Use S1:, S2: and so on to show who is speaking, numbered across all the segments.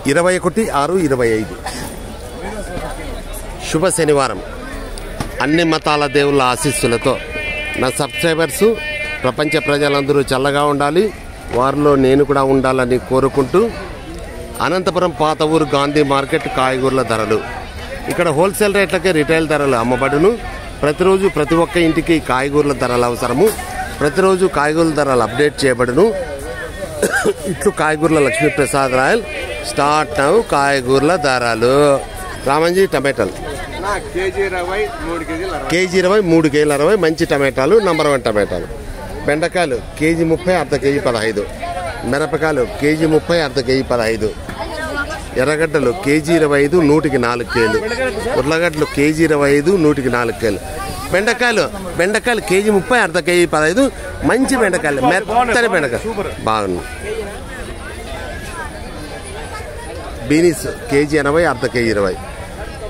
S1: 21/6/25 శుభ శనివారం. అన్ని మతాల దేవుళ్ళ ఆశీస్సులతో నా సబ్స్క్రైబర్సు ప్రపంచ ప్రజలందరూ చల్లగా ఉండాలి, వారిలో నేను కూడా ఉండాలని కోరుకుంటూ అనంతపురం పాత ఊరు గాంధీ మార్కెట్ కాయగూరల ధరలు. ఇక్కడ హోల్సేల్ రేట్లకే రిటైల్ ధరలు అమ్మబడును. ప్రతిరోజు ప్రతి ఒక్క ఇంటికి కాయగూరల ధరలు అవసరము. ప్రతిరోజు కాయగూరల ధరలు అప్డేట్ చేయబడును. ఇట్లు కాయగూరల లక్ష్మీప్రసాద్ రాయల్ స్టార్ట్ నౌ. కాయగూరల ధరలు రామంజీ టమాటాలు కేజీ 20, 3 కేజీలు 60 మంచి టమాటాలు, నంబర్ 1 టమాటాలు. బెండకాయలు కేజీ 30, అర్ధ కేజీ 15. మిరపకాయలు కేజీ 30, అర్ధ కేజీ 15. ఎర్రగడ్డలు కేజీ 25, 100కి 4 కేజీలు. ఉర్లగడ్డలు కేజీ 25, 100కి 4 కేజీలు. బెండకాయలు కేజీ 30, అర్ధ కేజీ 15. మంచి బెండకాయలు, మెత్తని బెండకాయలు బాగున్నాయి. బీనీస్ కేజీ 80, అర్ధ కేజీ 20.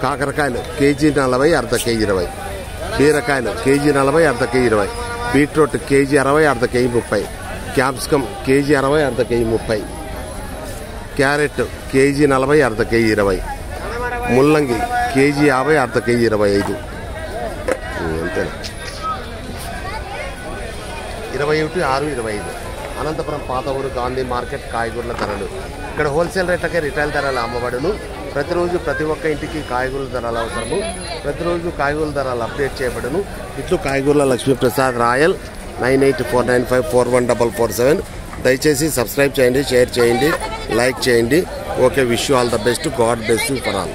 S1: కాకరకాయలు కేజీ 40, అర్ధ కేజీ 20. బీరకాయలు కేజీ 40, అర్ధ కేజీ 20. బీట్రూట్ కేజీ 60, అర్ధ కేజీ 30. క్యాప్సికమ్ కేజీ 60, అర్ధ కేజీ 30. క్యారెట్ కేజీ 40, అర్ధ కేజీ 20. ముల్లంగి కేజీ 50, అర్ధ కేజీ 25. అంతేనా? 21/6/25 అనంతపురం పాత ఊరు గాంధీ మార్కెట్ కాయగూరల ధరలు. ఇక్కడ హోల్సేల్ రేట్లకే రిటైల్ ధరలు అమ్మబడును. ప్రతిరోజు ప్రతి ఒక్క ఇంటికి కాయగూరల ధరలు అవసరము. ప్రతిరోజు కాయగూరల ధరలు అప్డేట్ చేయబడును. ఇట్లు కాయగూరల లక్ష్మీప్రసాద్ రాయల్ 9849541447. దయచేసి సబ్స్క్రైబ్ చేయండి, షేర్ చేయండి, లైక్ చేయండి. Okay, wish you all the best. God bless you for all.